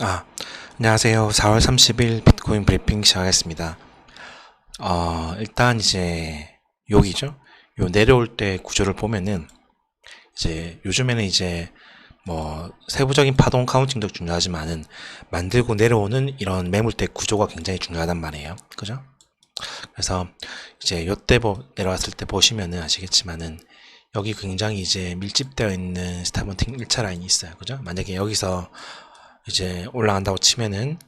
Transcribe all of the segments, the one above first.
아, 안녕하세요. 4월 30일 비트코인 브리핑 시작하겠습니다. 일단 이제 여기죠. 요 내려올 때 구조를 보면은 이제 요즘에는 이제 뭐 세부적인 파동 카운팅도 중요하지만은 만들고 내려오는 이런 매물대 구조가 굉장히 중요하단 말이에요. 그죠? 그래서 이제 요때 내려왔을 때 보시면은 아시겠지만은 여기 굉장히 이제 밀집되어 있는 스타번팅 1차 라인이 있어요. 그죠? 만약에 여기서 이제 올라간다고 치면은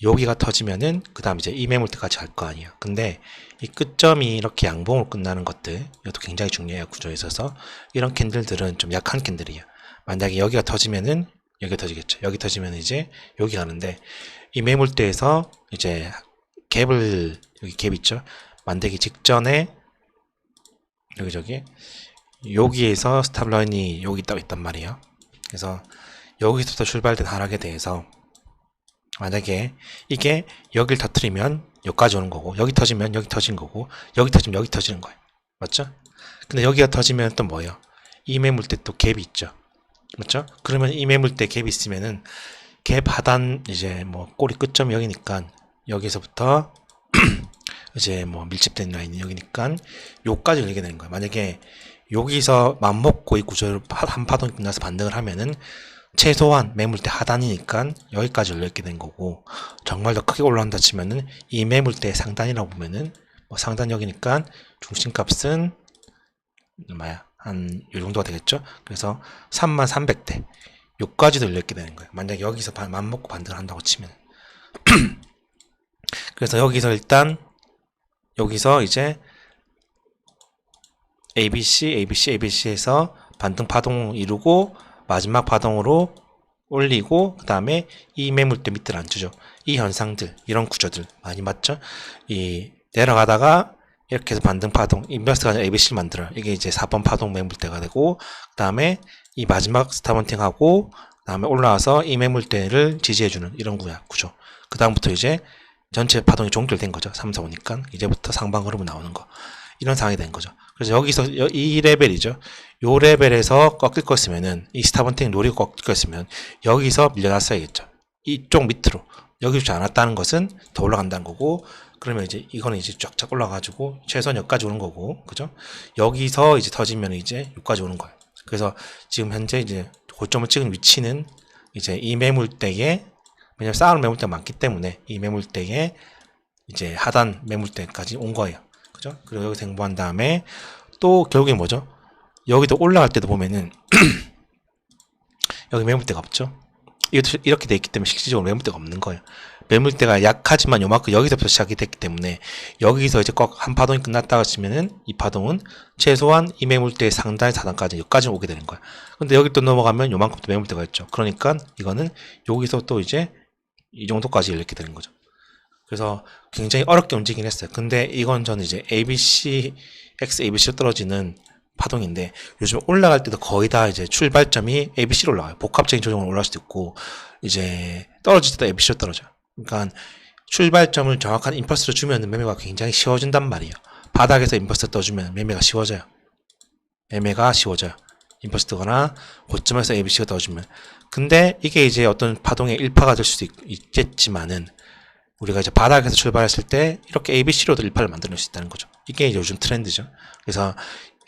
여기가 터지면은 그 다음 이제 이 매물대까지 갈 거 아니에요. 근데 이 끝점이 이렇게 양봉으로 끝나는 것들 이것도 굉장에 중요해요. 구조에 있어서 이런 캔들들은 좀 약한 캔들이에요. 만약에 여기가 터지면은 여기가 터지겠죠. 여기 터지면 이제 여기 가는데 이 매물대에서 이제 갭을 여기 갭 있죠. 만들기 직전에 여기에서 스탑라인이 여기 있단 말이에요. 그래서 여기서부터 출발된 하락에 대해서 만약에 이게 여길 터트리면 여기까지 오는 거고, 여기 터지면 여기 터진 거고, 여기 터지면 여기 터지는 거예요. 맞죠? 근데 여기가 터지면 또 뭐예요? 이 매물대 또 갭이 있죠. 맞죠? 그러면 이 매물대 갭이 있으면은 갭 하단 이제 뭐 꼬리 끝점이 여기니까 여기서부터 이제 뭐 밀집된 라인이 여기니까 요까지 열리게 되는 거예요. 만약에 여기서 맘먹고 이 구조를 한 파동이 끝나서 반등을 하면은 최소한 매물대 하단이니까 여기까지 열려있게 된 거고, 정말 더 크게 올라온다 치면은 이 매물대 상단이라고 보면은 뭐 상단역이니까 중심값은 얼마야? 한 요 정도가 되겠죠? 그래서 3300대 요까지도 열려있게 되는 거예요. 만약에 여기서 맘먹고 반등을 한다고 치면. 그래서 여기서 일단 여기서 이제 ABC에서 반등 파동을 이루고 마지막 파동으로 올리고 그 다음에 이 매물대 밑을 안 주죠. 이 현상들, 이런 구조들 많이 맞죠? 이 내려가다가 이렇게 해서 반등 파동, 인버스가 ABC를 만들어요. 이게 이제 4번 파동 매물대가 되고 그 다음에 이 마지막 스타번팅하고 그 다음에 올라와서 이 매물대를 지지해주는 이런 구조. 그 다음부터 이제 전체 파동이 종결된 거죠. 3, 4, 5니까 이제부터 상방 흐름이 나오는 거. 이런 상황이 된 거죠. 그래서 여기서 이 레벨이죠. 요 레벨에서 꺾일 거였으면은 이 스타번팅 노리고 꺾일 거였으면 여기서 밀려났어야겠죠. 이쪽 밑으로 여기 좋지 않았다는 것은 더 올라간다는 거고, 그러면 이제 이거는 이제 쫙쫙 올라가지고 최소한 여기까지 오는 거고, 그죠? 여기서 이제 터지면 이제 여기까지 오는 거예요. 그래서 지금 현재 이제 고점을 찍은 위치는 이제 이 매물대에, 왜냐면 쌓아놓은 매물대가 많기 때문에 이 매물대에 이제 하단 매물대까지 온 거예요. 그죠? 그리고 여기서 행보한 다음에 또 결국에 뭐죠? 여기도 올라갈 때도 보면은 여기 매물대가 없죠? 이것도 이렇게 돼 있기 때문에 실질적으로 매물대가 없는 거예요. 매물대가 약하지만 요만큼 여기서부터 시작이 됐기 때문에 여기서 이제 꼭 한 파동이 끝났다가 치면은 이 파동은 최소한 이 매물대의 상단의 하단까지 여기까지 오게 되는 거야. 근데 여기 또 넘어가면 요만큼 또 매물대가 있죠. 그러니까 이거는 여기서 또 이제 이 정도까지 열리게 되는 거죠. 그래서 굉장히 어렵게 움직이긴 했어요. 근데 이건 저는 이제 ABC, XABC로 떨어지는 파동인데, 요즘 올라갈 때도 거의 다 이제 출발점이 ABC로 올라가요. 복합적인 조정으로 올라갈 수도 있고, 이제 떨어질 때도 ABC로 떨어져요. 그러니까 출발점을 정확한 임펄스로 주면 매매가 굉장히 쉬워진단 말이에요. 바닥에서 임펄스 떠주면 매매가 쉬워져요. 임펄스 뜨거나 고점에서 ABC가 떠주면. 근데 이게 이제 어떤 파동의 일파가 될 수도 있겠지만은, 우리가 이제 바닥에서 출발했을 때 이렇게 ABC로도 일파를 만들어낼 수 있다는 거죠. 이게 요즘 트렌드죠. 그래서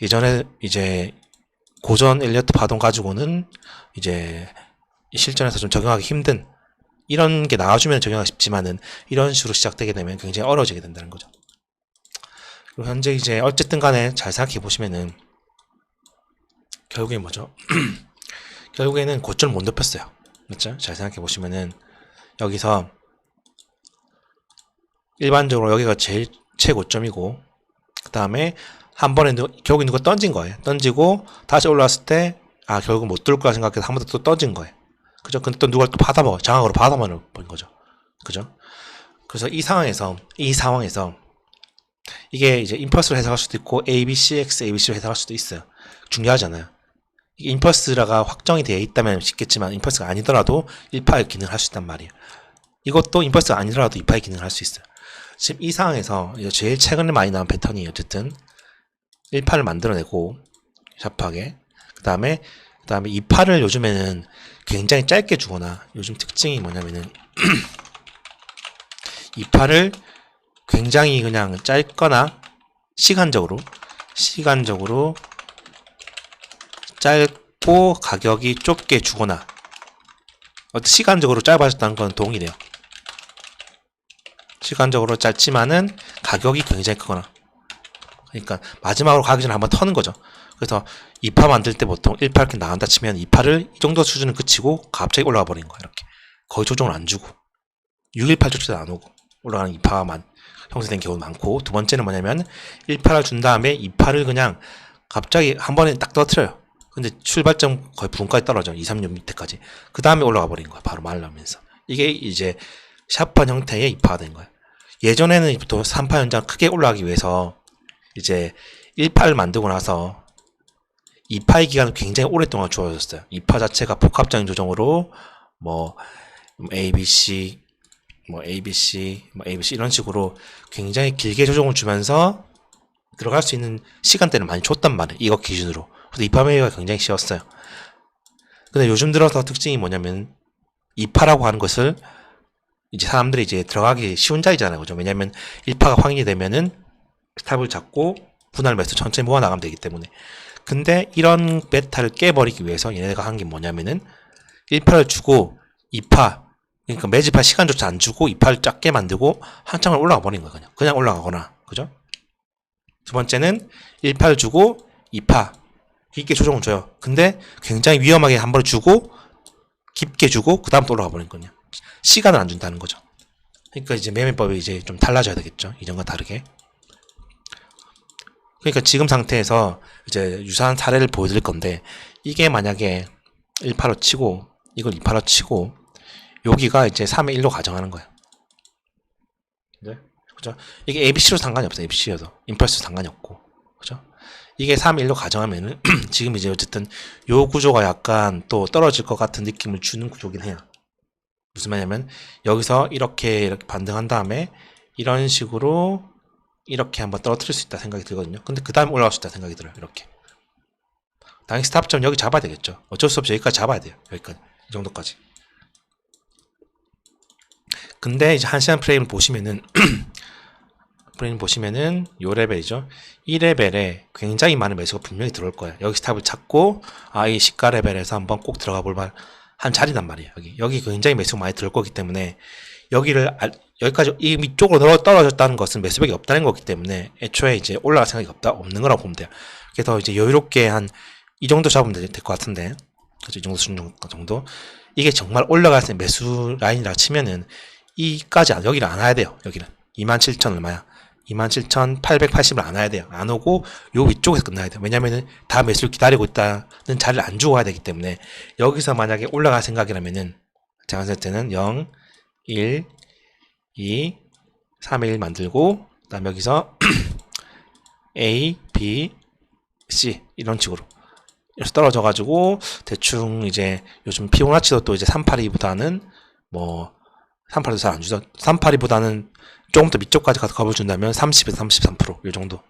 예전에 이제 고전 엘리어트 파동 가지고는 이제 실전에서 좀 적용하기 힘든, 이런 게 나와주면 적용하기 쉽지만은 이런 식으로 시작되게 되면 굉장히 어려워지게 된다는 거죠. 그리고 현재 이제 어쨌든 간에 잘 생각해 보시면은 결국에 뭐죠? 결국에는 고점을 못 높였어요. 맞죠? 잘 생각해 보시면은 여기서 일반적으로 여기가 제일 최고점이고, 그 다음에 한 번에 결국 누가 던진 거예요. 던지고 다시 올라왔을 때 결국 못 뚫을 거라 생각해서 한 번 더 또 던진 거예요. 그죠? 근데 또 누가 또 받아먹어, 장악으로 받아먹어 버린 거죠. 그죠? 그래서 이 상황에서 이게 이제 임펄스로 해석할 수도 있고 ABC, X, ABC로 해석할 수도 있어요. 중요하잖아요. 이게 임펄스가 확정이 되어 있다면 쉽겠지만 임펄스가 아니더라도 1파의 기능을 할 수 있단 말이에요. 이것도 임펄스가 아니더라도 2파의 기능을 할 수 있어요. 지금 이 상황에서 제일 최근에 많이 나온 패턴이 어쨌든 1파를 만들어내고 샤프하게, 그 다음에 그 다음에 2파를 요즘에는 굉장히 짧게 주거나, 요즘 특징이 뭐냐면은 2파를 굉장히 그냥 짧거나 시간적으로 짧고 가격이 좁게 주거나, 시간적으로 짧아졌다는 건 동일해요. 시간적으로 짧지만은 가격이 굉장히 크거나, 그러니까 마지막으로 가기 전에 한번 터는 거죠. 그래서 2파 만들 때 보통 1파 이렇게 나간다 치면 2파를 이 정도 수준은 그치고 갑자기 올라가 버리는 거예요. 이렇게 거의 조정을 안 주고 618조차도 안 오고 올라가는 2파만 형성된 경우도 많고, 두 번째는 뭐냐면 1파를 준 다음에 2파를 그냥 갑자기 한 번에 딱 떨어뜨려요. 근데 출발점 거의 부분까지 떨어져. 2, 3년 밑에까지. 그 다음에 올라가 버리는 거야. 바로 말라면서. 이게 이제 샷번 형태의 2파가 된 거야. 예전에는 또 3파 연장 크게 올라가기 위해서 이제 1파를 만들고 나서 2파의 기간을 굉장히 오랫동안 주어졌어요. 2파 자체가 복합적인 조정으로 뭐 ABC, ABC 이런 식으로 굉장히 길게 조정을 주면서 들어갈 수 있는 시간대를 많이 줬단 말이에요. 이거 기준으로. 그래서 2파 매매가 굉장히 쉬웠어요. 근데 요즘 들어서 특징이 뭐냐면 2파라고 하는 것을 이제 사람들이 이제 들어가기 쉬운 자리잖아요. 그죠? 왜냐면 1파가 확인이 되면은 스탑을 잡고 분할 매수 천천히 모아 나가면 되기 때문에. 근데 이런 메타를 깨버리기 위해서 얘네가 한 게 뭐냐면은 1파를 주고 2파, 그러니까 매집할 시간조차 안 주고 2파를 작게 만들고 한창을 올라가 버린 거예요. 그냥 올라가거나. 그죠? 두 번째는 1파를 주고 2파 깊게 조정을 줘요. 근데 굉장히 위험하게 한 번 주고 깊게 주고 그 다음 또 올라가 버린 거냐. 시간을 안 준다는 거죠. 그러니까 이제 매매법이 이제 좀 달라져야 되겠죠. 이전과 다르게. 그러니까 지금 상태에서 이제 유사한 사례를 보여드릴 건데, 이게 만약에 1파로 치고 이걸 2파로 치고 여기가 이제 3의 1로 가정하는 거예요. 네? 그죠? 이게 ABC로 상관이 없어요. ABC여도 임펄스 상관이 없고, 그죠? 이게 3의 1로 가정하면은 지금 이제 어쨌든 요 구조가 약간 또 떨어질 것 같은 느낌을 주는 구조긴 해요. 무슨 말이냐면 여기서 이렇게 반등한 다음에 이런 식으로 이렇게 한번 떨어뜨릴 수 있다 생각이 들거든요. 근데 그 다음에 올라갈 수 있다 생각이 들어요. 이렇게. 당연히 스탑점 여기 잡아야 되겠죠. 어쩔 수 없이 여기까지 잡아야 돼요. 여기까지. 이 정도까지. 근데 이제 1시간 프레임을 보시면은 요 레벨이죠. 이 레벨에 굉장히 많은 매수가 분명히 들어올 거예요. 여기 스탑을 찾고 이 시가 레벨에서 한번 꼭 들어가 볼 만한 자리단 말이에요. 여기 굉장히 매수가 많이 들어올 거기 때문에 여기까지 이 위쪽으로 떨어졌다는 것은 매수백이 없다는 거기 때문에 애초에 이제 올라갈 생각이 없는 거라고 보면 돼요. 그래서 이제 여유롭게 한 이 정도 잡으면 될 것 같은데, 그렇죠? 이 정도 수준 정도. 이게 정말 올라갈 때 매수 라인이라 치면은 여기를 안 와야 돼요. 여기는 27,000 얼마야? 27,880을 안 와야 돼요. 안 오고 요 위쪽에서 끝나야 돼요. 왜냐면은 다 매수를 기다리고 있다는 자리를 안 주고 와야 되기 때문에, 여기서 만약에 올라갈 생각이라면은 제가 봤을 때는 0, 1, 2, 3의 1 만들고, 그 다음에 여기서 A, B, C 이런 식으로 이렇게 떨어져가지고 대충 이제 요즘 피보나치도 또 이제 382보다는 382도 잘 안 주죠. 382보다는 조금 더 밑쪽까지 가서 겁을 준다면 30에서 33%이 정도.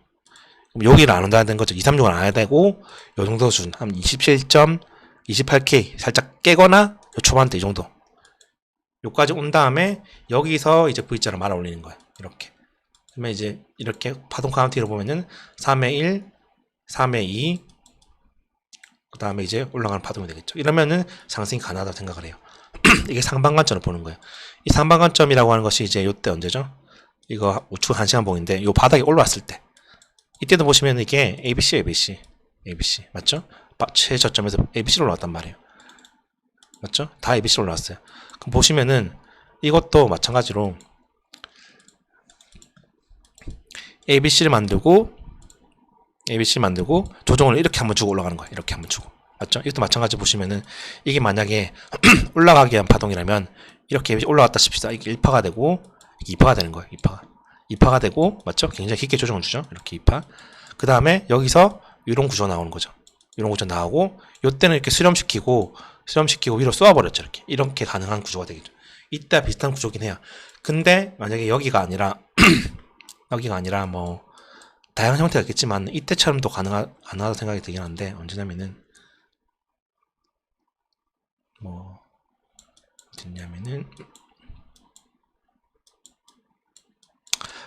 그럼 여기를 안 온다는 거죠. 2, 3, 6을 안 해야 되고 요 정도 수준 한 27.28K 살짝 깨거나 요 초반대 이 정도. 요까지 온 다음에 여기서 이제 V자로 말아 올리는 거예요. 이렇게. 그러면 이제 이렇게 파동 카운팅으로 보면은 3의 1, 3의 2, 그 다음에 이제 올라가는 파동이 되겠죠. 이러면은 상승이 가능하다고 생각을 해요. 이게 상반관점을 보는 거예요. 이 상반관점이라고 하는 것이 이제 요때 언제죠? 이거 우측 1시간 봉인데 요 바닥에 올라왔을 때, 이때도 보시면 이게 ABC 맞죠? 최저점에서 ABC로 올라왔단 말이에요. 맞죠? 다 ABC로 올라왔어요. 그럼 보시면은 이것도 마찬가지로 ABC를 만들고 조정을 이렇게 한번 주고 올라가는 거예요. 이렇게 한번 주고. 맞죠? 이것도 마찬가지 보시면은 이게 만약에 올라가기 위한 파동이라면 이렇게 올라갔다 칩시다. 이게 1파가 되고 2파가 되는 거예요. 2파가 되고, 맞죠? 굉장히 깊게 조정을 주죠. 이렇게 2파. 그 다음에 여기서 이런 구조 나오는 거죠. 이런 구조 나오고, 요때는 이렇게 수렴시키고 위로 쏘아버렸죠. 이렇게 가능한 구조가 되겠죠. 이때 비슷한 구조긴 해요. 근데 만약에 여기가 아니라 다양한 형태가 있겠지만 이때처럼도 가능하다고 생각이 들긴 한데, 언제냐면은 뭐 어딨냐면은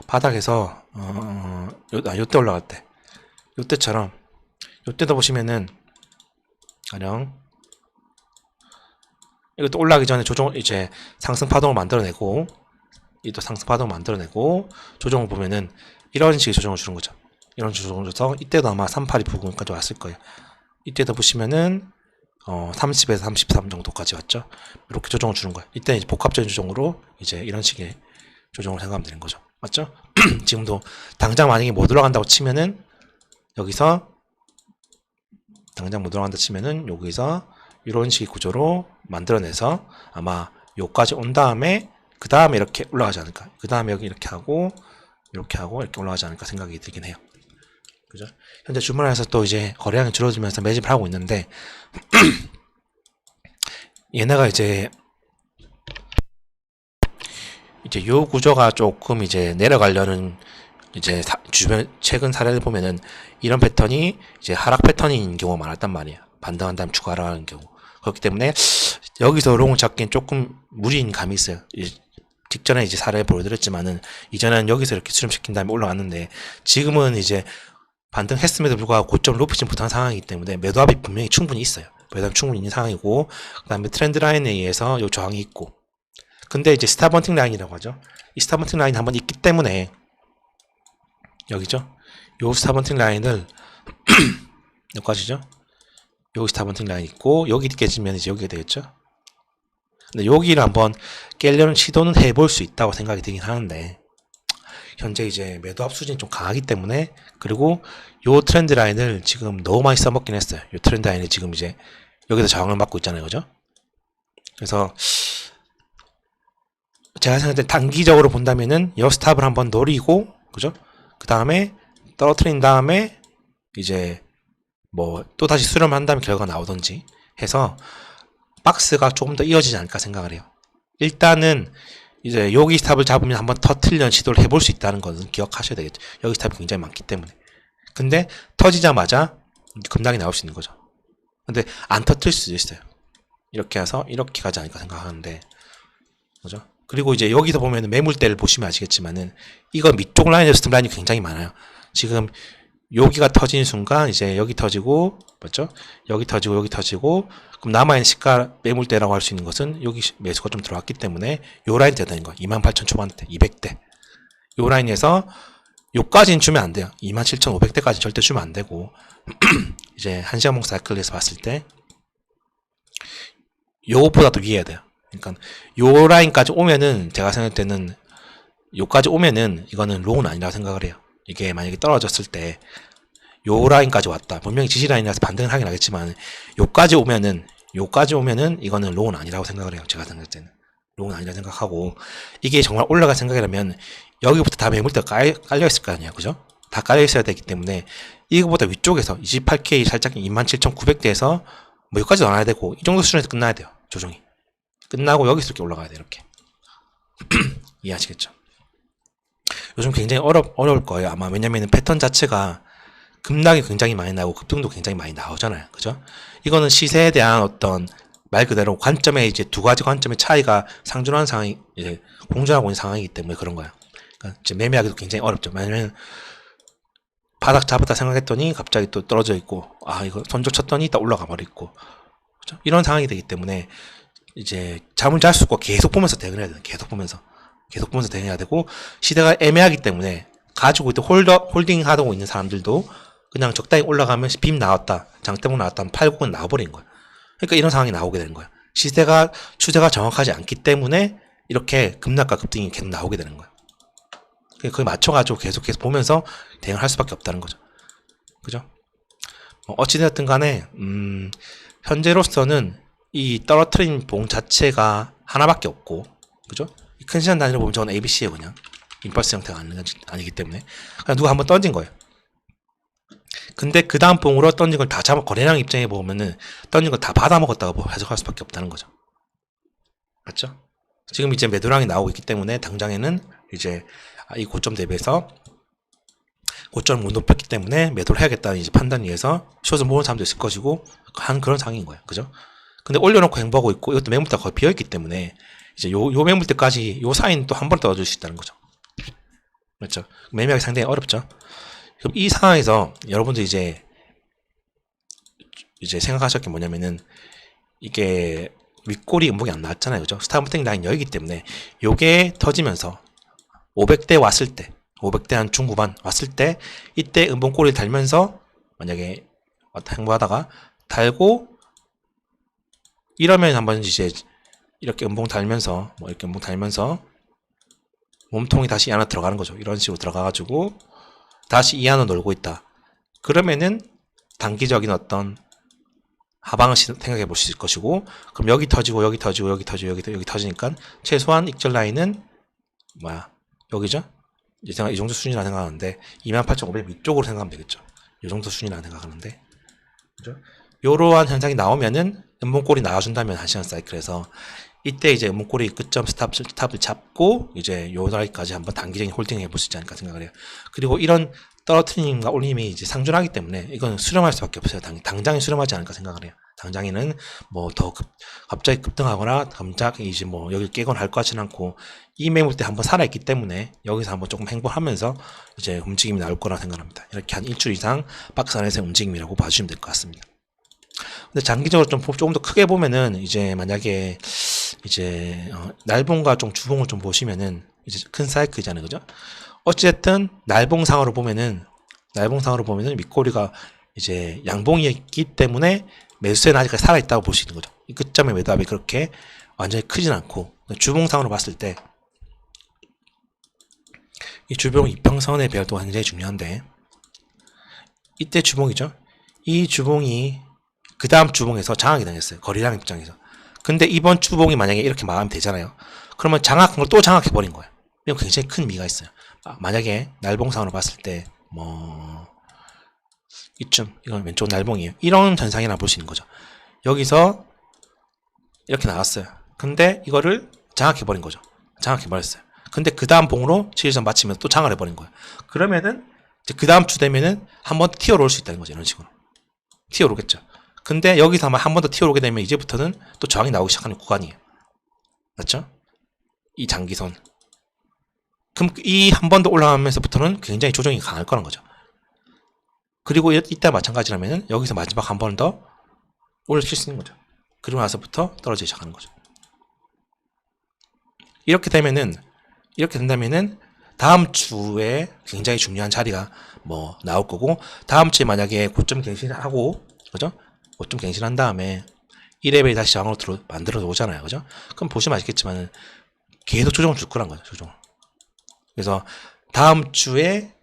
바닥에서 요때 올라갈 때 요때처럼 요때도 보시면은 가령 이것도 올라가기 전에 조정 이제 상승 파동을 만들어내고 이또 상승 파동을 만들어내고 조정을 보면은 이런 식의 조정을 주는 거죠. 이런 조정을 줘서 이때도 아마 382 부근까지 왔을 거예요. 이때도 보시면은 30에서 33 정도까지 왔죠. 이렇게 조정을 주는 거예요. 이때는 이제 복합적인 조정으로 이제 이런 식의 조정을 생각하면 되는 거죠. 맞죠? 지금도 당장 만약에 못 올라간다고 치면은 여기서 당장 못 올라간다 치면은 여기서 이런 식의 구조로 만들어내서 아마 요까지 온 다음에 그 다음에 이렇게 올라가지 않을까. 그 다음에 여기 이렇게 하고 이렇게 올라가지 않을까 생각이 들긴 해요. 그죠? 현재 주문에서 또 이제 거래량이 줄어들면서 매집을 하고 있는데 얘네가 이제 요 구조가 조금 이제 내려가려는 이제 주변 최근 사례를 보면은 이런 패턴이 이제 하락 패턴인 경우가 많았단 말이에요. 반등한 다음 추가 하락하는 경우. 그렇기 때문에 여기서 롱을 잡기엔 조금 무리인 감이 있어요. 직전에 이제 사례 보여드렸지만은 이전에는 여기서 이렇게 수렴시킨 다음에 올라갔는데 지금은 이제 반등했음에도 불구하고 고점을 높이지 못한 상황이기 때문에 매도압이 분명히 충분히 있어요. 매도압이 충분히 있는 상황이고 그 다음에 트렌드 라인에 의해서 요 저항이 있고 근데 이제 스탑번팅 라인이라고 하죠. 이 스탑번팅 라인이 한번 있기 때문에 여기죠. 요 스탑번팅 라인을 여기까지죠. 여기 스탑번팅 라인 있고 여기 깨지면 이제 여기가 되겠죠. 근데 여기를 한번 깨려는 시도는 해볼 수 있다고 생각이 들긴 하는데 현재 이제 매도압 수준이 좀 강하기 때문에 그리고 요 트렌드 라인을 지금 너무 많이 써먹긴 했어요. 요 트렌드 라인이 지금 이제 여기서 저항을 맞고 있잖아요. 그죠? 그래서 제가 생각할 때 단기적으로 본다면은 요 스탑을 한번 노리고 그죠? 그 다음에 떨어뜨린 다음에 이제 뭐 또 다시 수렴한 다음에 결과가 나오던지 해서 박스가 조금 더 이어지지 않을까 생각을 해요. 일단은 이제 여기 스탑을 잡으면 한번 터트리려는 시도를 해볼 수 있다는 것은 기억하셔야 되겠죠. 여기 스탑이 굉장히 많기 때문에. 근데 터지자마자 급락이 나올 수 있는 거죠. 근데 안 터뜨릴 수도 있어요. 이렇게 해서 이렇게 가지 않을까 생각하는데 그죠? 그리고 이제 여기서 보면 매물대를 보시면 아시겠지만은 이거 밑쪽 라인에서 스탑 라인이 굉장히 많아요. 지금 여기가 터지는 순간 이제 여기 터지고 맞죠? 여기 터지고 여기 터지고 그럼 남아있는 시가 매물대라고 할 수 있는 것은 여기 매수가 좀 들어왔기 때문에 요 라인 되는 거 28,000 초반대 200대 요 라인에서 요까지는 주면 안 돼요. 27,500대까지 절대 주면 안 되고 이제 한시간봉 사이클에서 봤을 때 요것보다 더 위에야 돼요. 그러니까 요 라인까지 오면은 제가 생각할 때는 요까지 오면은 이거는 롱은 아니라고 생각을 해요. 이게 만약에 떨어졌을 때 요 라인까지 왔다. 분명히 지지 라인이라서 반등을 하긴 하겠지만 요까지 오면은 이거는 롱은 아니라고 생각을 해요. 제가 생각할 때는 롱은 아니라고 생각하고 이게 정말 올라갈 생각이라면 여기부터 다 매물대가 깔려 있을 거 아니에요. 그죠? 다 깔려 있어야 되기 때문에 이거보다 위쪽에서 28K 살짝 27,900대에서 뭐 여기까지 나와야 되고 이 정도 수준에서 끝나야 돼요. 조정이 끝나고 여기서 이렇게 올라가야 돼. 이렇게 이해하시겠죠? 요즘 굉장히 어려울 거예요. 아마 왜냐면은 패턴 자체가 급락이 굉장히 많이 나오고 급등도 굉장히 많이 나오잖아요. 그죠? 이거는 시세에 대한 어떤 말 그대로 관점에 이제 두 가지 관점의 차이가 상존하는 상황이 이제 공존하고 있는 상황이기 때문에 그런 거예요. 그러니까 이제 매매하기도 굉장히 어렵죠. 왜냐면 바닥 잡았다 생각했더니 갑자기 또 떨어져 있고 아 이거 손절 쳤더니 또 올라가 버리고 그죠? 이런 상황이 되기 때문에 이제 잠을 잘 수 없고 계속 보면서 대응해야 돼요. 계속 보면서 대응해야 되고 시대가 애매하기 때문에 가지고 있던 홀딩 하고 있는 사람들도 그냥 적당히 올라가면 빔 나왔다 장대목 나왔다 하면 팔고 나와버린 거야. 그러니까 이런 상황이 나오게 되는 거야. 시세가 추세가 정확하지 않기 때문에 이렇게 급락과 급등이 계속 나오게 되는 거야. 그게 맞춰가지고 계속 보면서 대응을 할 수밖에 없다는 거죠. 그죠? 어찌되었든 간에 현재로서는 이 떨어뜨린 봉 자체가 하나밖에 없고 그죠? 큰 시간 단위로 보면 저는 ABC예요. 그냥 임펄스 형태가 아니기 때문에 그냥 누가 한번 던진 거예요. 근데 그 다음 봉으로 던진 걸 다 거래량 입장에 보면은 던진 걸 다 받아먹었다고 해석할 수밖에 없다는 거죠. 맞죠? 지금 이제 매도량이 나오고 있기 때문에 당장에는 이제 이 고점 대비해서 고점을 못 높였기 때문에 매도를 해야겠다는 이제 판단에 의해서 숏을 모으는 사람도 있을 것이고 한 그런 상황인 거예요. 그죠? 근데 올려놓고 행보하고 있고 이것도 매물대가 거의 비어있기 때문에 이제 요 매물대까지 요 사이는 또 한 번 더 얻을 수 있다는 거죠. 그렇죠. 매매하기 상당히 어렵죠. 그럼 이 상황에서 여러분들 이제 생각하실 게 뭐냐면은 이게 윗꼬리 음봉이 안 나왔잖아요. 그죠? 스탑모팅 라인 여기기 때문에 요게 터지면서 500대 왔을 때 500대 한 중후반 왔을 때 이때 음봉꼬리를 달면서 만약에 행보하다가 달고 이러면 한번 이제 이렇게 음봉 달면서 이렇게 음봉 달면서 몸통이 다시 이 안으로 들어가는 거죠. 이런 식으로 들어가가지고 다시 이 안으로 놀고 있다. 그러면은 단기적인 어떤 하방을 생각해 보실 것이고, 그럼 여기 터지고 여기 터지고 여기 터지고 여기 터지니까 최소한 익절 라인은 여기죠? 이 정도 수준이라 생각하는데 28,500 위쪽으로 생각하면 되겠죠. 이 정도 수준이라 생각하는데, 그죠? 요러한 현상이 나오면은 음봉골이 나와준다면 1시간 사이클에서 이때 이제 음봉골이 끝점 스탑을 잡고 이제 요 라인까지 한번 단기적인 홀딩 해볼 수 있지 않을까 생각을 해요. 그리고 이런 떨어뜨림과 올림이 이제 상존하기 때문에 이건 수렴할 수밖에 없어요. 당장에 수렴하지 않을까 생각을 해요. 당장에는 뭐 더 갑자기 급등하거나 갑자기 이제 뭐 여기 깨거나 할 것 같지는 않고 이 매물대 한번 살아있기 때문에 여기서 한번 조금 행보하면서 이제 움직임이 나올 거라 생각합니다. 이렇게 한 일주일 이상 박스 안에서의 움직임이라고 봐주시면 될 것 같습니다. 근데 장기적으로 조금 더 크게 보면은 이제 만약에 이제 날봉과 좀 주봉을 좀 보시면은 이제 큰 사이클이잖아요, 그죠? 어쨌든 날봉상으로 보면은 윗꼬리가 이제 양봉이었기 때문에 매수세는 아직까지 살아있다고 볼 수 있는 거죠. 이 끝점의 매도압이 그렇게 완전히 크진 않고, 주봉상으로 봤을 때 이 주봉 이평선의 배열도 굉장히 중요한데, 이때 주봉이죠. 이 주봉이 그 다음 주봉에서 장악이 당했어요. 거래량 입장에서. 근데 이번 주봉이 만약에 이렇게 마감이 되잖아요. 그러면 장악한 걸 또 장악해버린 거예요. 이건 굉장히 큰 의미가 있어요. 만약에 날봉상으로 봤을 때 이쯤, 이건 왼쪽 날봉이에요. 이런 현상이라 볼 수 있는 거죠. 여기서 이렇게 나왔어요. 근데 이거를 장악해버린 거죠. 장악해버렸어요. 근데 그 다음 봉으로 7일선 마치면서 또 장을 해버린 거예요. 그러면은 이제 그 다음 주 되면은 한 번 튀어올 수 있다는 거죠. 이런 식으로 튀어오르겠죠. 근데 여기서 한 번 더 튀어오르게 되면 이제부터는 또 저항이 나오기 시작하는 구간이에요. 맞죠? 이 장기선. 그럼 이 한 번 더 올라가면서부터는 굉장히 조정이 강할 거란 거죠. 그리고 이때 마찬가지라면은 여기서 마지막 한 번 더 올려칠 수 있는 거죠. 그리고 나서부터 떨어지기 시작하는 거죠. 이렇게 된다면은 다음 주에 굉장히 중요한 자리가 나올 거고, 다음 주에 만약에 고점 갱신하고, 그죠? 고점 갱신한 다음에 1레벨이 다시 저항으로 만들어 오잖아요. 그죠? 그럼 보시면 아시겠지만 계속 조정을 줄 거란 거죠. 조정을. 그래서 다음 주에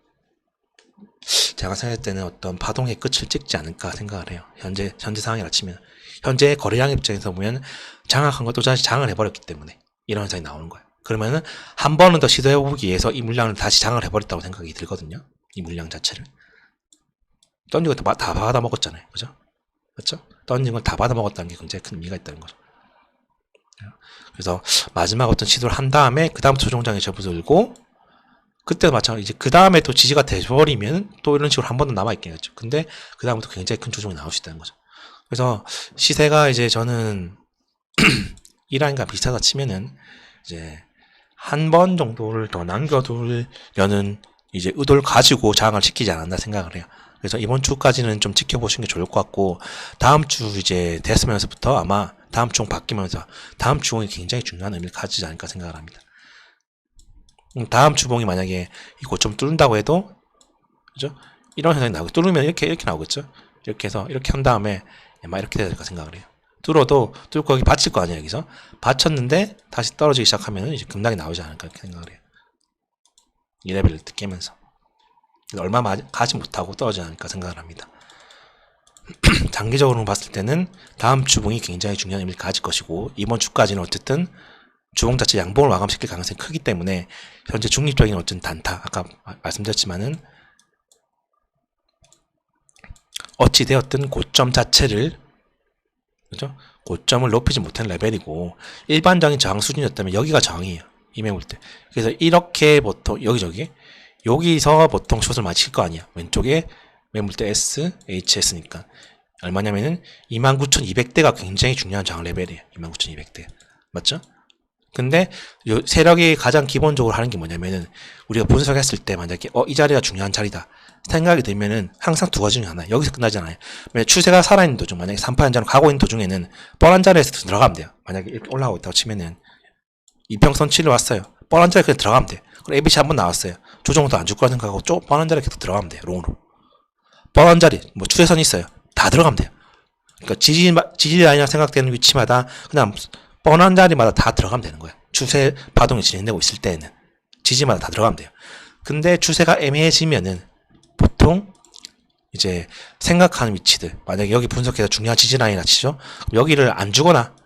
제가 생각할 때는 어떤 파동의 끝을 찍지 않을까 생각을 해요. 현재 상황이라 치면. 현재 거래량 입장에서 보면 장악한 것도 다시 장을 해버렸기 때문에 이런 현상이 나오는 거예요. 그러면은 한 번은 더 시도해보기 위해서 이 물량을 다시 장을 해버렸다고 생각이 들거든요. 이 물량 자체를. 던진 거 다 받아먹었잖아요. 그죠? 그렇죠? 던진 걸 다 받아먹었다는 게 굉장히 큰 의미가 있다는 거죠. 그래서 마지막 어떤 시도를 한 다음에 그 다음 조정장에 접어들고, 그때도 마찬가지. 이제 그 다음에 또 지지가 돼버리면 또 이런 식으로 한 번 더 남아있겠죠. 근데 그 다음부터 굉장히 큰 조정이 나올 수 있다는 거죠. 그래서 시세가 이제 저는 이라인과 비슷하다 치면은 이제 한 번 정도를 더 남겨두려는 이제 의도를 가지고 저항을 시키지 않았나 생각을 해요. 그래서 이번 주까지는 좀 지켜보시는 게 좋을 것 같고, 다음 주 이제 됐으면서부터 아마 다음 주공 바뀌면서 다음 주공이 굉장히 중요한 의미를 가지지 않을까 생각을 합니다. 다음 주봉이 만약에 이 고점 뚫는다고 해도, 그죠? 이런 현상이 나오고, 뚫으면 이렇게 나오겠죠? 이렇게 해서, 이렇게 한 다음에, 막 이렇게 돼야 될까 생각을 해요. 뚫고 여기 받칠 거 아니에요, 여기서? 받쳤는데, 다시 떨어지기 시작하면 이제 급락이 나오지 않을까 생각을 해요. 이 레벨을 깨면서. 얼마 가지 못하고 떨어지지 않을까 생각을 합니다. 장기적으로 봤을 때는 다음 주봉이 굉장히 중요한 의미를 가질 것이고, 이번 주까지는 어쨌든 주봉 자체 양봉을 마감시킬 가능성이 크기 때문에 현재 중립적인 어떤 단타, 아까 말씀드렸지만은 어찌되었든 고점 자체를, 그죠? 고점을 높이지 못한 레벨이고 일반적인 저항 수준이었다면 여기가 저항이에요. 이 매물대. 그래서 이렇게 보통 여기서 보통 숏을 맞힐 거 아니야. 왼쪽에 매물대 S, HS니까 얼마냐면은 29,200대가 굉장히 중요한 저항 레벨이에요. 29,200대. 맞죠? 근데 요 세력이 가장 기본적으로 하는 게 뭐냐면은 우리가 분석했을 때 만약에 이 자리가 중요한 자리다 생각이 들면은 항상 두 가지 중에 하나 여기서 끝나지 않아요. 만약에 추세가 살아있는 도중 만약에 3파 연자로 가고 있는 도중에는 뻔한 자리에서 들어가면 돼요. 만약에 이렇게 올라가고 있다고 치면은 이평선 치러 왔어요. 뻔한 자리에 그냥 들어가면 돼요. 그럼 ABC 한번 나왔어요. 조정도 안 줄 거라 생각하고 뻔한 자리에 계속 들어가면 돼요. 롱으로. 뻔한 자리 뭐 추세선 있어요. 다 들어가면 돼요. 그러니까 지지 라인이라 생각되는 위치마다 그냥 뻔한 자리마다 다 들어가면 되는 거예요. 추세 파동이 진행되고 있을 때에는 지지마다 다 들어가면 돼요. 근데 추세가 애매해지면은 보통 이제 생각하는 위치들 만약에 여기 분석해서 중요한 지지 라인이라 치죠. 여기를 안 주거나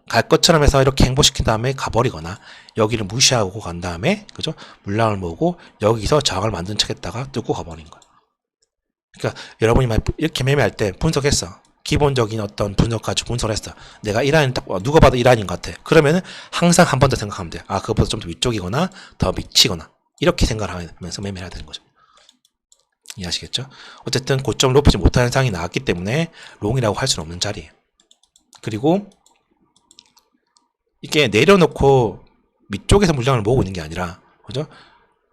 갈 것처럼 해서 이렇게 행보시킨 다음에 가버리거나 여기를 무시하고 간 다음에 그죠? 물량을 모으고 여기서 저항을 만든 척했다가 뚫고 가버린 거예요. 그러니까 여러분이 이렇게 매매할 때 분석했어. 기본적인 어떤 분석 가지고 분석을 했어. 내가 이 라인 딱 누가 봐도 이 라인인 것 같아. 그러면은 항상 한 번 더 생각하면 돼. 아 그것보다 좀 더 위쪽이거나 더 미치거나 이렇게 생각을 하면서 매매를 해야 되는 거죠. 이해하시겠죠? 어쨌든 고점을 높이지 못하는 현상이 나왔기 때문에 롱이라고 할 수는 없는 자리예요. 그리고 이게 내려놓고 밑쪽에서 물량을 모으고 있는 게 아니라 그죠?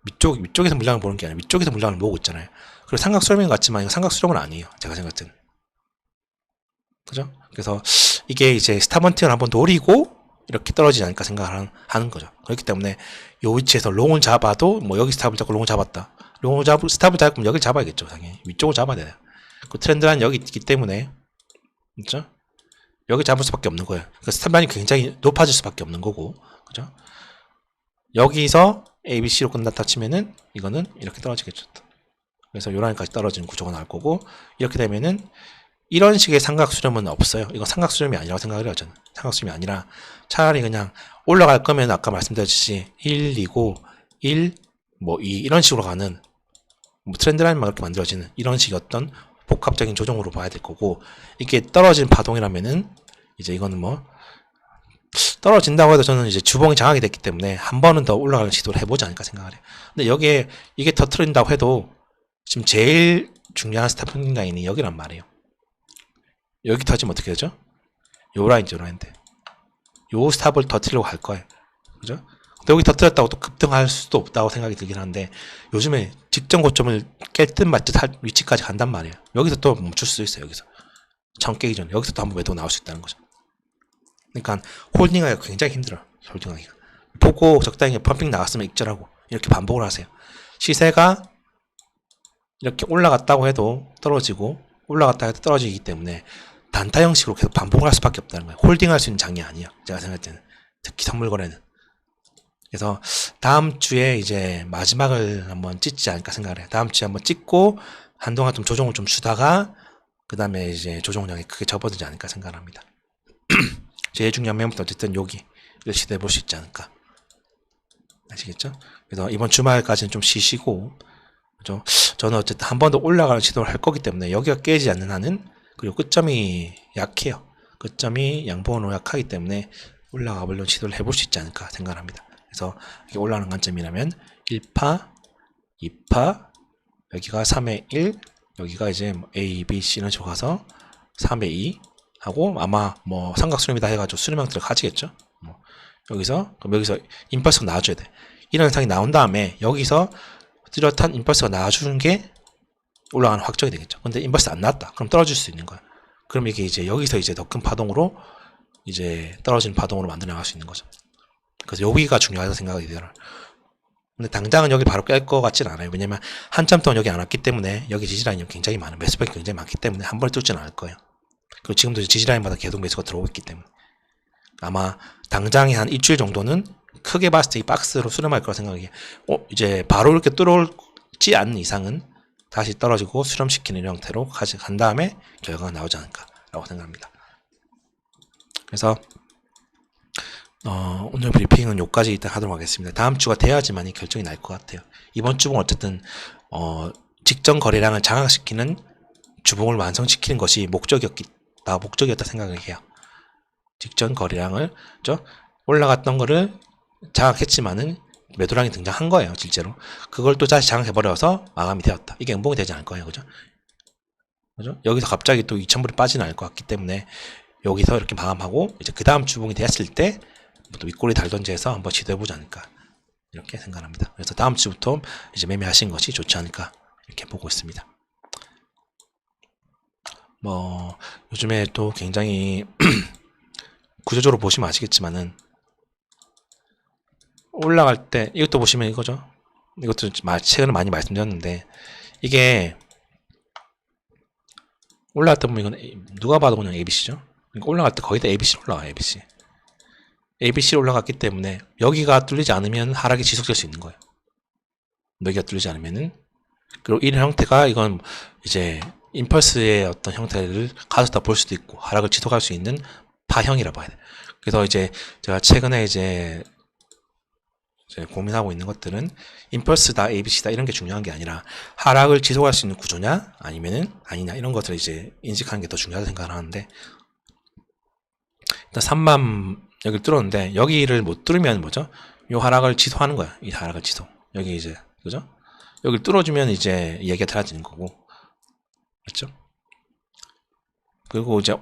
위쪽에서 물량을 모으는 게 아니라 위쪽에서 물량을 모으고 있잖아요. 그리고 삼각 수렴인 것 같지만 이거 삼각 수렴은 아니에요. 제가 생각할 때는. 그죠? 그래서 이게 이제 스타먼팅을 한번 노리고 이렇게 떨어지지 않을까 생각을 하는 거죠. 그렇기 때문에 이 위치에서 롱을 잡아도 뭐 여기 스탑을 잡고 롱을 잡았다. 스탑을 잡으면 여기 잡아야겠죠. 당연히. 위쪽을 잡아야 돼요. 그 트렌드라인 여기 있기 때문에 그죠? 여기 잡을 수밖에 없는 거예요. 그러니까 스탑라인이 굉장히 높아질 수밖에 없는 거고 그죠? 여기서 ABC로 끝났다 치면은 이거는 이렇게 떨어지겠죠. 그래서 요 라인까지 떨어지는 구조가 나올 거고 이렇게 되면은 이런 식의 삼각 수렴은 없어요. 이건 삼각 수렴이 아니라고 생각을 해요. 저는 삼각 수렴이 아니라 차라리 그냥 올라갈 거면 아까 말씀드렸듯이 1, 2고 1, 뭐 2 이런 식으로 가는 뭐 트렌드 라인만 이렇게 만들어지는 이런 식의 어떤 복합적인 조정으로 봐야 될 거고 이게 떨어진 파동이라면은 이제 이거는 뭐 떨어진다고 해도 저는 이제 주봉이 장악이 됐기 때문에 한 번은 더 올라가는 시도를 해보지 않을까 생각을 해요. 근데 여기에 이게 터트린다고 해도 지금 제일 중요한 스탑핑 라인이 여기란 말이에요. 여기 터지면 어떻게 되죠? 요 라인이죠, 요 라인인데. 요 스탑을 터트리려고 할 거예요. 그죠? 근데 여기 터트렸다고 또 급등할 수도 없다고 생각이 들긴 하는데 요즘에 직전 고점을 깰 듯 말 듯 할 위치까지 간단 말이에요. 여기서 또 멈출 수 있어요, 여기서. 정 깨기 전에. 여기서 또 한번 매도 나올 수 있다는 거죠. 그러니까 홀딩하기가 굉장히 힘들어요. 홀딩하기가. 보고 적당히 펌핑 나갔으면 익절하고 이렇게 반복을 하세요. 시세가 이렇게 올라갔다고 해도 떨어지고 올라갔다 해도 떨어지기 때문에 단타 형식으로 계속 반복을 할 수밖에 없다는 거예요. 홀딩할 수 있는 장이 아니에요. 제가 생각할 때는. 특히 선물 거래는. 그래서 다음 주에 이제 마지막을 한번 찍지 않을까 생각을 해요. 다음 주에 한번 찍고 한동안 좀 조정을 좀 주다가 그 다음에 이제 조정량이 크게 접어들지 않을까 생각을 합니다. 제일 중요한 매물은 어쨌든 여기 시도해 볼 수 있지 않을까. 아시겠죠? 그래서 이번 주말까지는 좀 쉬시고 그죠? 저는 어쨌든 한 번 더 올라가는 시도를 할 거기 때문에 여기가 깨지지 않는 한은 그리고 끝점이 약해요. 끝점이 양봉으로 약하기 때문에 올라가 보려는 시도를 해볼 수 있지 않을까 생각을 합니다. 그래서 이게 올라가는 관점이라면 1파, 2파, 여기가 3의 1, 여기가 이제 A, B, C는 식으로 가서 3의 2 하고 아마 뭐 삼각수렴이다 해가지고 수렴 형태를 가지겠죠. 뭐 그럼 여기서 임펄스가 나와줘야 돼. 이런 현상이 나온 다음에 여기서 뚜렷한 임펄스가 나와주는 게 올라가는 확정이 되겠죠. 근데 임펄스 안 나왔다. 그럼 떨어질 수 있는 거야. 그럼 이게 이제 여기서 이제 더 큰 파동으로 이제 떨어진 파동으로 만들어 나갈 수 있는 거죠. 그래서 여기가 중요하다고 생각이 들어요. 근데 당장은 여기 바로 깰 것 같지는 않아요. 왜냐면 한참 동안 여기 안 왔기 때문에 여기 지지라인이 굉장히 많은 매수백이 굉장히 많기 때문에 한 번에 뚫지는 않을 거예요. 그리고 지금도 지지라인마다 계속 매수가 들어오고 있기 때문에 아마 당장에 한 일주일 정도는 크게 봤을 때 이 박스로 수렴할 거라 생각이에요. 이제 바로 이렇게 뚫어오지 않는 이상은 다시 떨어지고 수렴시키는 형태로 간 다음에 결과가 나오지 않을까라고 생각합니다. 그래서 오늘 브리핑은 여기까지 일단 하도록 하겠습니다. 다음 주가 돼야지만이 결정이 날 것 같아요. 이번 주봉 어쨌든 직전 거래량을 장악시키는 주봉을 완성시키는 것이 목적이었다 생각을 해요. 직전 거래량을 올라갔던 거를 장악했지만은 매도량이 등장한 거예요. 실제로 그걸 또 다시 장악해버려서 마감이 되었다. 이게 음봉이 되지 않을 거예요. 그죠? 그죠? 여기서 갑자기 또 2,000불이 빠지는 않을 것 같기 때문에 여기서 이렇게 마감하고 이제 그 다음 주봉이 됐을 때 또 윗꼬리 달던지 해서 한번 시도해보지 않을까 이렇게 생각합니다. 그래서 다음 주부터 이제 매매하신 것이 좋지 않을까 이렇게 보고 있습니다. 뭐 요즘에 또 굉장히 구조적으로 보시면 아시겠지만은 올라갈 때 이것도 보시면 이거죠. 이것도 최근에 많이 말씀드렸는데 이게 올라갈 때 보면 이건 누가 봐도 그냥 ABC죠. 그러니까 올라갈 때 거의 다 ABC 올라가요. ABC로 올라갔기 때문에 여기가 뚫리지 않으면 하락이 지속될 수 있는 거예요. 여기가 뚫리지 않으면은 그리고 이런 형태가 이건 이제 임펄스의 어떤 형태를 가져다 볼 수도 있고 하락을 지속할 수 있는 파형이라 봐야 돼. 그래서 이제 제가 최근에 이제 고민하고 있는 것들은 임펄스다, ABC다 이런 게 중요한 게 아니라 하락을 지속할 수 있는 구조냐 아니면은 아니냐 이런 것들을 이제 인식하는 게 더 중요하다고 생각을 하는데 일단 3만 여기를 뚫었는데 여기를 못 뚫으면 뭐죠? 요 하락을 취소하는 거야. 이 하락을 취소. 여기 이제 그죠? 여기를 뚫어주면 이제 얘기가 달라지는 거고 맞죠? 그리고 이제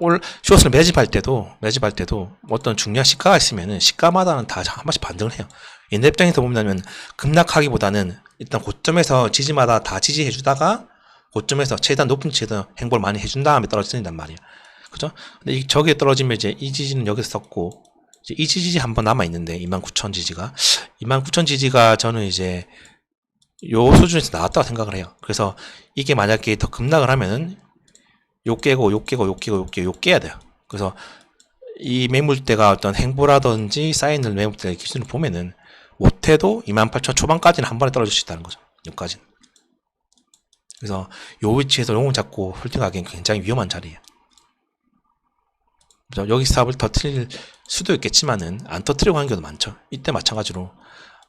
숏을 매집할 때도 어떤 중요한 시가가 있으면은 시가마다는 다 한 번씩 반등을 해요. 얘네 입장에서 보면 급락하기보다는 일단 고점에서 지지마다 다 지지해주다가 고점에서 최대한 높은 지지에서 행보를 많이 해준 다음에 떨어진단 말이야. 그죠? 근데 저기에 떨어지면 이제 이 지지는 여기서 썼고 이제 이 지지 한번 남아 있는데 29,000 지지가 29,000 지지가 저는 이제 요 수준에서 나왔다고 생각을 해요. 그래서 이게 만약에 더 급락을 하면은 요 깨고 깨야 돼요. 그래서 이 매물대가 어떤 행보라든지 사인을 매물대 기준으로 보면은 못해도 28,000 초반까지는 한 번에 떨어질 수 있다는 거죠. 여기까지는. 그래서 요 위치에서 용을 잡고 홀딩하기엔 굉장히 위험한 자리예요. 여기 스탑을 터트릴 수도 있겠지만은 안 터트리고 하는 경우도 많죠. 이때 마찬가지로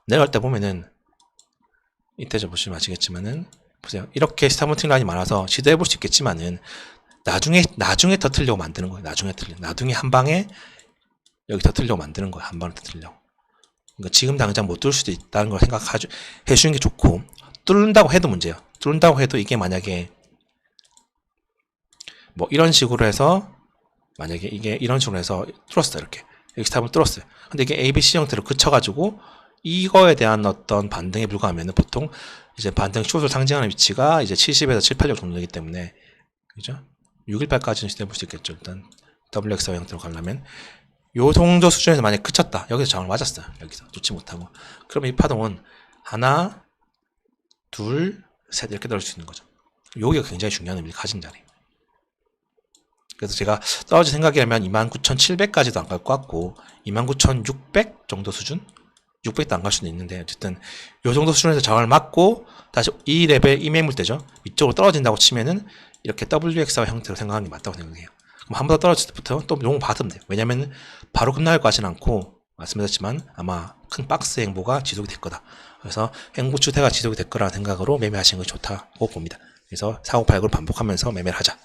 내려갈 때 보면은 이때 저 보시면 아시겠지만은 보세요. 이렇게 스탑 트링 라인이 많아서 시도해 볼 수 있겠지만은 나중에 터트리려고 만드는 거예요. 나중에 한 방에 여기 터트리려고 만드는 거예요. 한 방에 터트리려고. 그러니까 지금 당장 못 뚫을 수도 있다는 걸 생각해 주는 게 좋고 뚫는다고 해도 문제예요. 뚫는다고 해도 이게 만약에 뭐 이런 식으로 해서 만약에 이게 이런 식으로 해서 뚫었어요. 이렇게 여기 스탑을 뚫었어요. 근데 이게 ABC 형태로 그쳐가지고 이거에 대한 어떤 반등에 불과하면은 보통 이제 반등 숏을 상징하는 위치가 이제 70에서 7, 8력 정도 되기 때문에 그죠? 618까지는 시도해 볼 수 있겠죠. 일단 WXY 형태로 가려면 요 정도 수준에서 만약에 그쳤다. 여기서 저항을 맞았어요. 여기서 놓지 못하고 그러면 이 파동은 하나 둘 셋 이렇게 떨어질 수 있는 거죠. 여기가 굉장히 중요한 의미를 가진 자리. 그래서 제가 떨어질 생각이라면 29,700까지도 안 갈 것 같고 29,600 정도 수준? 600도 안 갈 수도 있는데 어쨌든 요 정도 수준에서 저항을 맞고 다시 이 레벨 이 매물대죠. 이쪽으로 떨어진다고 치면은 이렇게 WXY 형태로 생각하는 게 맞다고 생각해요. 그럼 한 번 더 떨어질 때부터 또 용을 받으면 돼요. 왜냐면 바로 끝날 것 같지는 않고 말씀드렸지만 아마 큰 박스 행보가 지속이 될 거다. 그래서 행보 추세가 지속이 될 거라는 생각으로 매매하시는 것이 좋다고 봅니다. 그래서 4989를 반복하면서 매매를 하자.